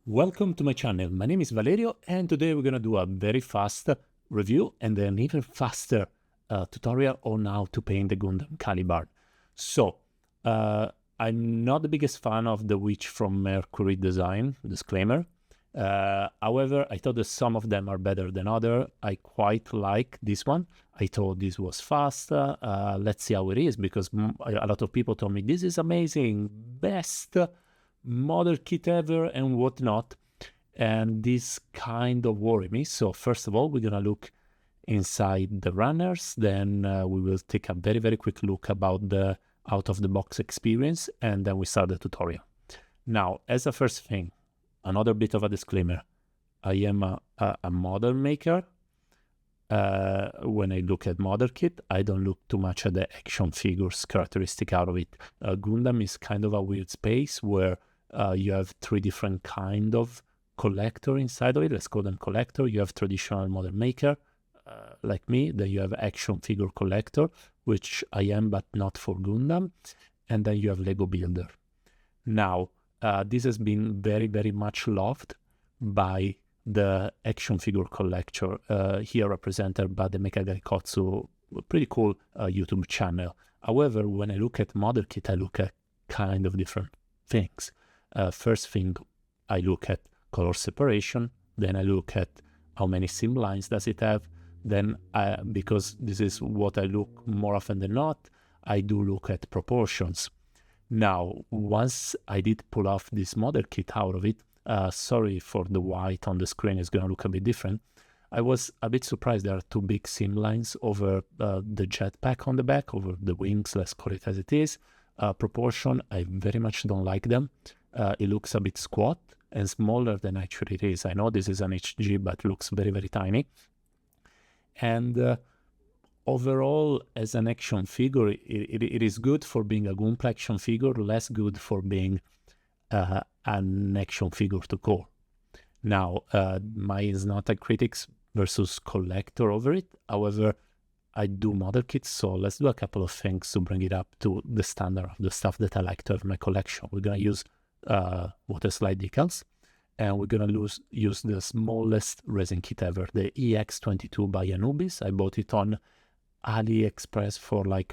Welcome to my channel. My name is Valerio and today we're going to do a very fast review and an even faster tutorial on how to paint the Gundam Calibarn. So, I'm not the biggest fan of the Witch from Mercury design, disclaimer. However, I thought that some of them are better than others. I quite like this one. I thought this was fast. Let's see how it is, because a lot of people told me this is amazing, best model kit ever and whatnot, and this kind of worry me. So first of all, we're gonna look inside the runners, then we will take a very quick look about the out-of-the-box experience, and then we start the tutorial. Now, as a first thing, another bit of a disclaimer. I am a model maker. When I look at model kit, I don't look too much at the action figures characteristic out of it. Gundam is kind of a weird space where you have three different kind of collector inside of it. Let's call them collector. You have traditional model maker, like me. Then you have action figure collector, which I am, but not for Gundam. And then you have Lego builder. Now, this has been very much loved by the action figure collector, here represented by the Mecha Gaikotsu, pretty cool YouTube channel. However, when I look at model kit, I look at kind of different things. First thing, I look at color separation, then I look at how many sim lines does it have, then because this is what I look more often than not, I do look at proportions. Now, once I did pull off this model kit out of it, sorry for the white on the screen, it's going to look a bit different. I was a bit surprised there are two big sim lines over the jetpack on the back, over the wings, let's call it as it is. Proportion, I very much don't like them. It looks a bit squat and smaller than actually it is. I know this is an HG, but looks very tiny. And overall, as an action figure, it is good for being a Gunpla action figure, less good for being an action figure to core. Now, mine is not a critics versus collector over it. However, I do model kits, so let's do a couple of things to bring it up to the standard of the stuff that I like to have in my collection. We're going to use water slide decals, and we're going to use the smallest resin kit ever, the EX22 by Anubis. I bought it on AliExpress for like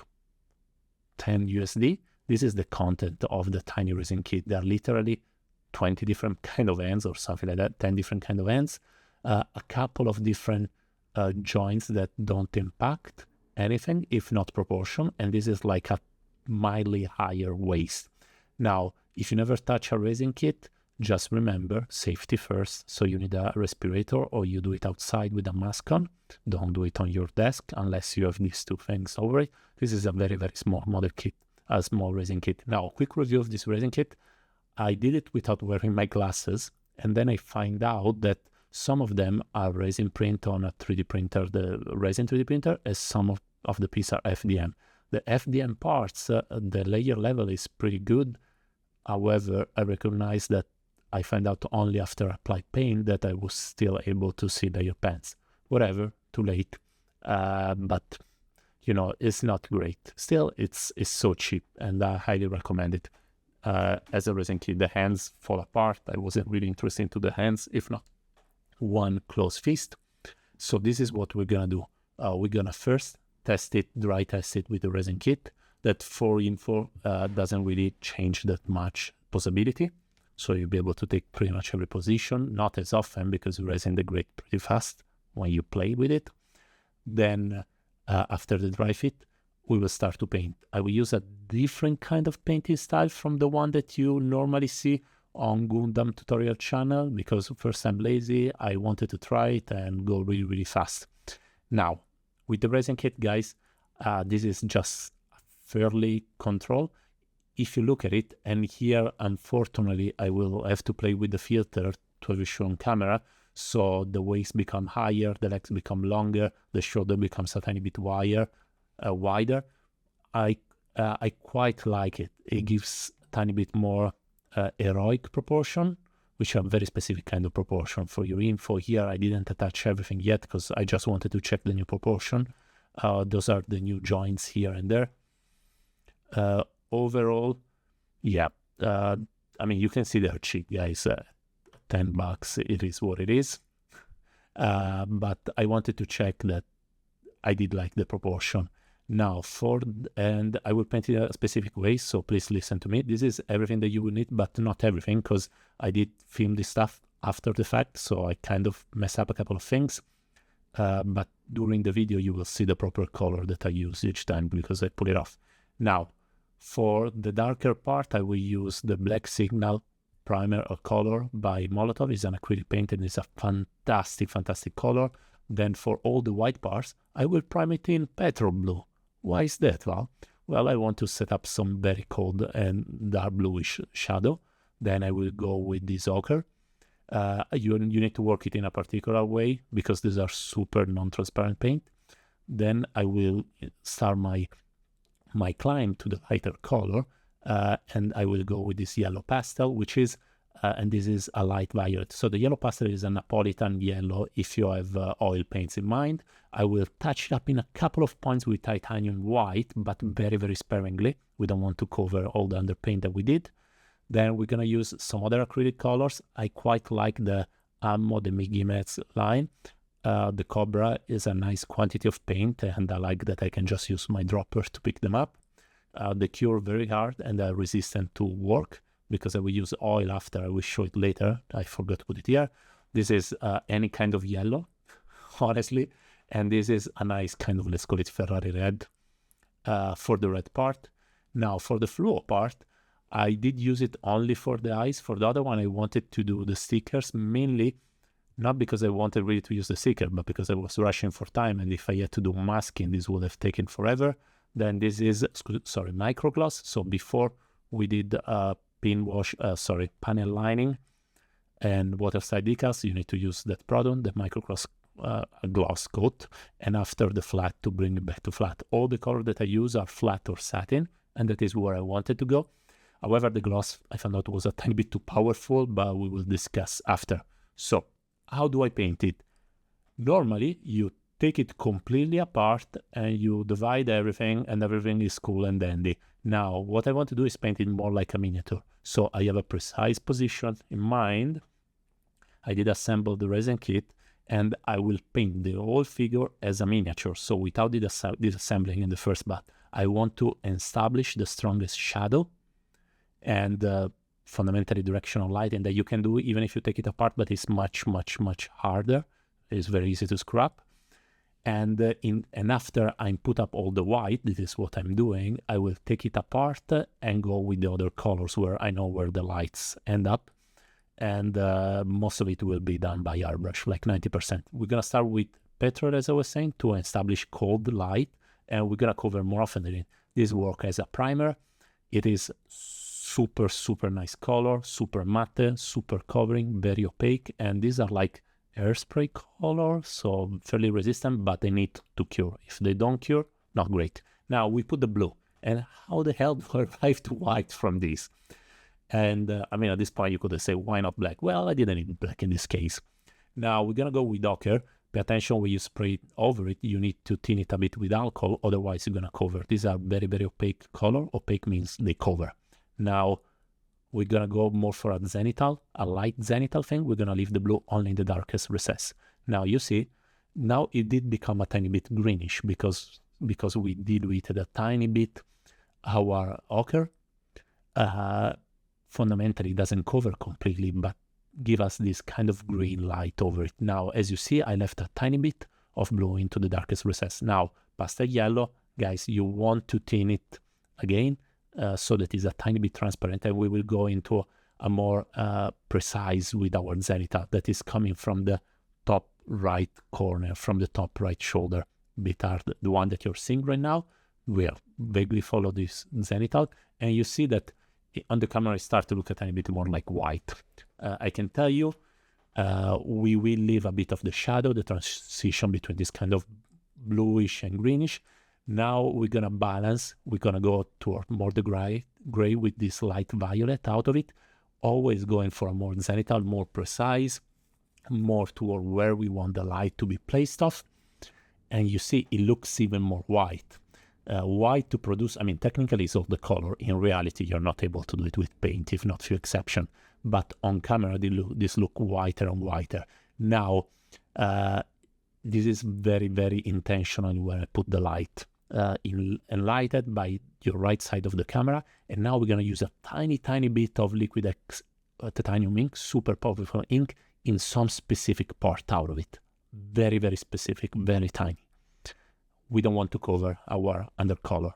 10 USD. This is the content of the tiny resin kit. There are literally 20 different kind of ends or something like that, 10 different kind of ends, a couple of different joints that don't impact anything if not proportion, and this is like a mildly higher waist. Now, if you never touch a resin kit, just remember safety first. So you need a respirator, or you do it outside with a mask on. Don't do it on your desk unless you have these two things over it. This is a very small model kit, a small resin kit. Now, a quick review of this resin kit. I did it without wearing my glasses, and then I find out that some of them are resin print on a 3D printer, the resin 3D printer, as some of the pieces are FDM. The FDM parts, the layer level is pretty good. However, I recognize that I find out only after I applied paint that I was still able to see layer pans. Whatever, too late. But, you know, it's not great. Still, it's so cheap, and I highly recommend it. As a resin kit, the hands fall apart. I wasn't really interested into the hands, if not one closed fist. So this is what we're gonna do. We're gonna first test it, dry test it with the resin kit. That for info doesn't really change that much possibility. So you'll be able to take pretty much every position, not as often because resin degrades pretty fast when you play with it. Then after the dry fit, we will start to paint. I will use a different kind of painting style from the one that you normally see on Gundam tutorial channel, because first I'm lazy, I wanted to try it and go really fast. Now, with the resin kit, guys, this is just fairly controlled. If you look at it, and here, unfortunately, I will have to play with the filter to have it shown on camera, so the waist become higher, the legs become longer, the shoulder becomes a tiny bit wider. I quite like it. It gives a tiny bit more heroic proportion, which are very specific kind of proportion. For your info here, I didn't attach everything yet because I just wanted to check the new proportion. Those are the new joints here and there. Overall, yeah, I mean, you can see they're cheap, guys. $10. It is what it is. But I wanted to check that I did like the proportion. Now and I will paint it a specific way, so please listen to me. This is everything that you will need, but not everything, because I did film this stuff after the fact, so I kind of mess up a couple of things. But during the video, you will see the proper color that I use each time because I pull it off. Now, for the darker part, I will use the Black Signal primer or color by Molotov. It's an acrylic paint and it's a fantastic, fantastic color. Then for all the white parts, I will prime it in petrol blue. Why is that? Well, I want to set up some very cold and dark bluish shadow. Then I will go with this ochre. You need to work it in a particular way because these are super non-transparent paint. Then I will start my climb to the lighter color, and I will go with this yellow pastel, which is, and this is a light violet. So the yellow pastel is a Napolitan yellow if you have oil paints in mind. I will touch it up in a couple of points with titanium white, but very, very sparingly. We don't want to cover all the underpaint that we did. Then we're going to use some other acrylic colors. I quite like the Ammo, the Migimets line. The Cobra is a nice quantity of paint, and I like that I can just use my droppers to pick them up. The Cure, very hard and resistant to work because I will use oil after. I will show it later. I forgot to put it here. This is any kind of yellow, honestly. And this is a nice kind of, let's call it Ferrari red for the red part. Now for the fluo part, I did use it only for the eyes. For the other one, I wanted to do the stickers, mainly not because I wanted really to use the sticker, but because I was rushing for time. And if I had to do masking, this would have taken forever. Then this is, microgloss. So before we did panel lining and water-side decals, you need to use that product, the microgloss gloss coat, and after the flat to bring it back to flat. All the colors that I use are flat or satin, and that is where I wanted to go. However, the gloss I found out was a tiny bit too powerful, but we will discuss after. So, how do I paint it? Normally, you take it completely apart and you divide everything, and everything is cool and dandy. Now, what I want to do is paint it more like a miniature. So I have a precise position in mind. I did assemble the resin kit, and I will paint the whole figure as a miniature. So without disassembling in the first bath, I want to establish the strongest shadow and fundamentally directional lighting that you can do even if you take it apart, but it's much, much, much harder. It's very easy to scrap. And after I put up all the white, this is what I'm doing, I will take it apart and go with the other colors where I know where the lights end up. And most of it will be done by airbrush, like 90%. We're going to start with petrol, as I was saying, to establish cold light, and we're going to cover more often than it. This work as a primer. It is super, super nice color, super matte, super covering, very opaque, and these are like hairspray color, so fairly resistant, but they need to cure. If they don't cure, not great. Now we put the blue, and how the hell do I arrive to white from this? And I mean, at this point, you could say, why not black? Well, I didn't need black in this case. Now we're gonna go with ochre. Pay attention when you spray it over it. You need to thin it a bit with alcohol, otherwise you're gonna cover. These are very, very opaque color. Opaque means they cover. Now we're gonna go more for a zenithal, a light zenithal thing. We're gonna leave the blue only in the darkest recess. Now you see, now it did become a tiny bit greenish because we diluted a tiny bit our ochre. Fundamentally, it doesn't cover completely, but give us this kind of green light over it. Now, as you see, I left a tiny bit of blue into the darkest recess. Now, pastel yellow, guys, you want to thin it again so that it's a tiny bit transparent, and we will go into a more precise with our zenithal that is coming from the top right corner, from the top right shoulder. Bit are the one that you're seeing right now. We'll vaguely follow this zenithal, and you see that on the camera, I start to look a tiny bit more like white. I can tell you, we will leave a bit of the shadow, the transition between this kind of bluish and greenish. Now we're going to balance. We're going to go toward more the gray with this light violet out of it, always going for a more zenithal, more precise, more toward where we want the light to be placed off. And you see, it looks even more white. White to produce, I mean, technically it's all the color. In reality, you're not able to do it with paint, if not few exception. but on camera this look whiter and whiter. Now, this is very, very intentional where I put the light. Enlightened by your right side of the camera, and now we're going to use a tiny bit of liquid titanium ink, super powerful ink, in some specific part out of it. Very, very specific, very tiny. We don't want to cover our undercolor.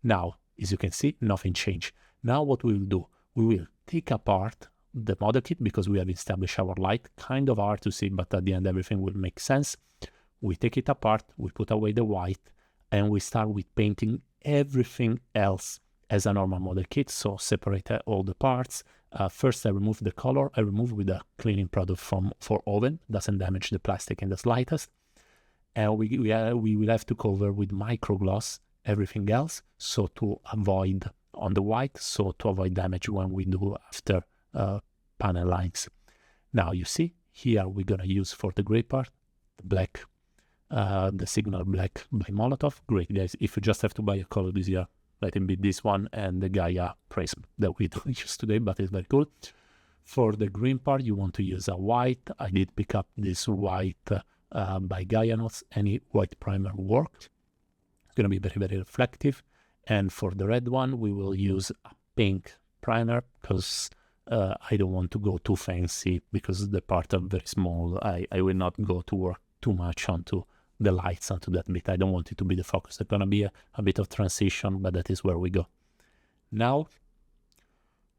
Now, as you can see, nothing changed. Now what we will do, we will take apart the model kit because we have established our light. Kind of hard to see, but at the end everything will make sense. We take it apart, we put away the white, and we start with painting everything else as a normal model kit. So separate all the parts. First I remove the color. I remove with a cleaning product for oven. Doesn't damage the plastic in the slightest. And we will have to cover with microgloss everything else, so to avoid on the white, so to avoid damage when we do after panel lines. Now you see, here we're gonna use for the gray part, the black, the Signal Black by Molotov. Great guys, if you just have to buy a color this year, let it be this one and the Gaia Prism that we don't use today, but it's very cool. For the green part, you want to use a white. I did pick up this white by Gaia Notes. Any white primer worked. It's going to be very, very reflective. And for the red one, we will use a pink primer because I don't want to go too fancy because the parts are very small. I will not go to work too much onto the lights, onto that bit. I don't want it to be the focus. There's going to be a bit of transition, but that is where we go. Now,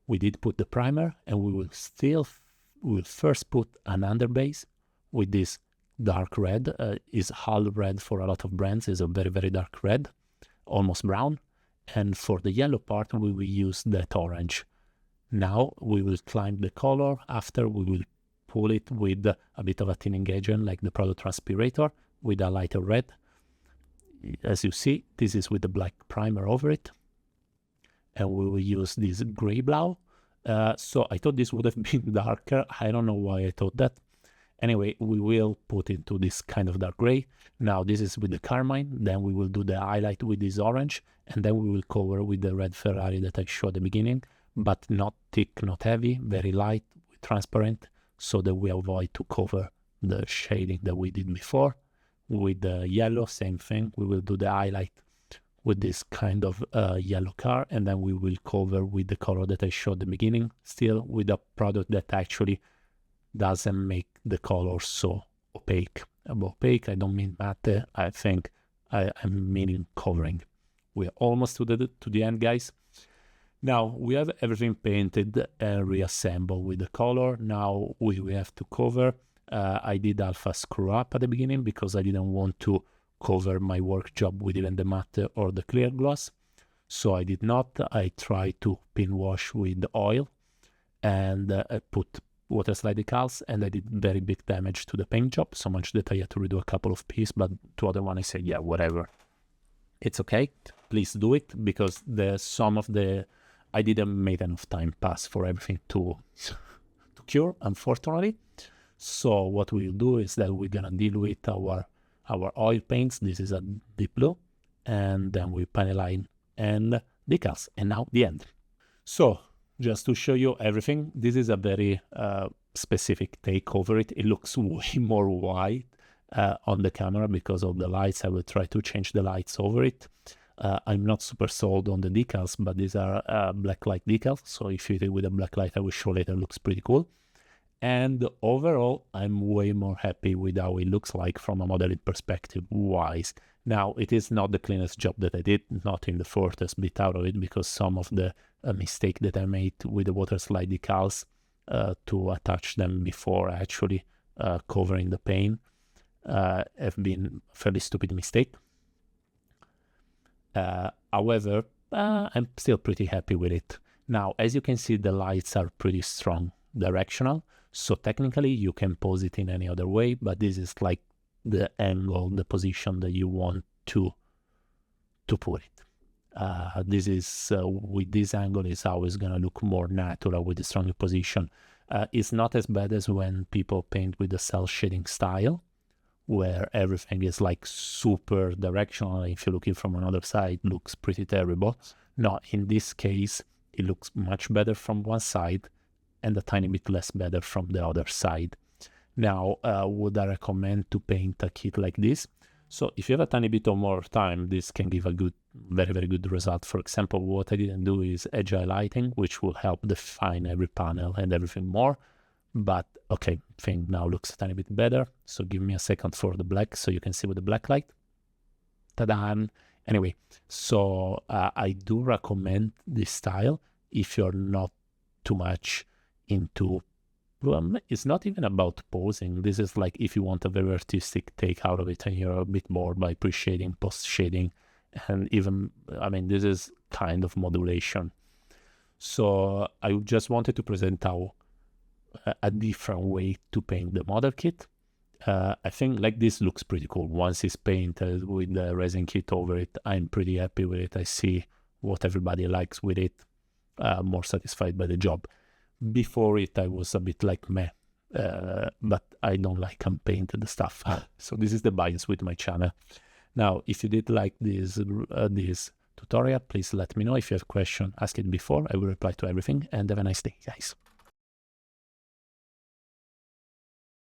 we did put the primer, and we will first put an underbase with this dark red. Is Hull red for a lot of brands. Is a very, very dark red, almost brown. And for the yellow part, we will use that orange. Now we will climb the color. After we will pull it with a bit of a thinning agent like the Product Transpirator with a lighter red. As you see, this is with the black primer over it. And we will use this gray blau. So I thought this would have been darker. I don't know why I thought that. Anyway, we will put into this kind of dark gray. Now this is with the carmine. Then we will do the highlight with this orange. And then we will cover with the red Ferrari that I showed at the beginning. But not thick, not heavy, very light, transparent, so that we avoid to cover the shading that we did before. With the yellow, same thing. We will do the highlight with this kind of yellow car, and then we will cover with the color that I showed at the beginning, still with a product that actually doesn't make the color so opaque. Opaque, I don't mean matte. I think I'm meaning covering. We're almost to the end, guys. Now we have everything painted and reassembled with the color. Now we have to cover. I did alpha screw up at the beginning because I didn't want to cover my work job with even the matte or the clear gloss. So I did not. I tried to pin wash with oil and I put water slide decals, and I did very big damage to the paint job, so much that I had to redo a couple of pieces, but to other one I said, yeah, whatever. It's okay. Please do it because I didn't make enough time pass for everything to cure, unfortunately. So what we'll do is that we're gonna deal with our oil paints. This is a deep blue, and then we panel line and decals, and now the end. So just to show you everything, this is a very specific take over it. It looks way more white on the camera because of the lights. I will try to change the lights over it. I'm not super sold on the decals, but these are black light decals. So if you do it with a black light, I will show later, looks pretty cool. And overall, I'm way more happy with how it looks like from a modeling perspective wise. Now, it is not the cleanest job that I did, not in the shortest bit out of it, because some of the mistake that I made with the water slide decals to attach them before actually covering the paint have been a fairly stupid mistake. However, I'm still pretty happy with it. Now, as you can see, the lights are pretty strong directional. So technically you can pose it in any other way, but this is like the angle, the position that you want to put it. This is, with this angle is always gonna look more natural with the stronger position. It's not as bad as when people paint with the cell shading style, where everything is like super directional. If you're looking from another side, it looks pretty terrible. No, in this case, it looks much better from one side, and a tiny bit less better from the other side. Now, would I recommend to paint a kit like this? So if you have a tiny bit of more time, this can give a good, very, very good result. For example, what I didn't do is edge highlighting, which will help define every panel and everything more. But okay, thing now looks a tiny bit better. So give me a second for the black so you can see with the black light. Ta-da! Anyway, so I do recommend this style if you're not too much into, well, it's not even about posing. This is like if you want a very artistic take out of it and you're a bit bored by pre-shading, post-shading, and even, I mean, this is kind of modulation. So I just wanted to present how a different way to paint the model kit. I think like this looks pretty cool. Once it's painted with the resin kit over it, I'm pretty happy with it. I see what everybody likes with it, more satisfied by the job. Before it, I was a bit like meh, but I don't like unpainted stuff. So this is the bias with my channel. Now, if you did like this tutorial, please let me know. If you have a question, ask it before. I will reply to everything, and have a nice day, guys.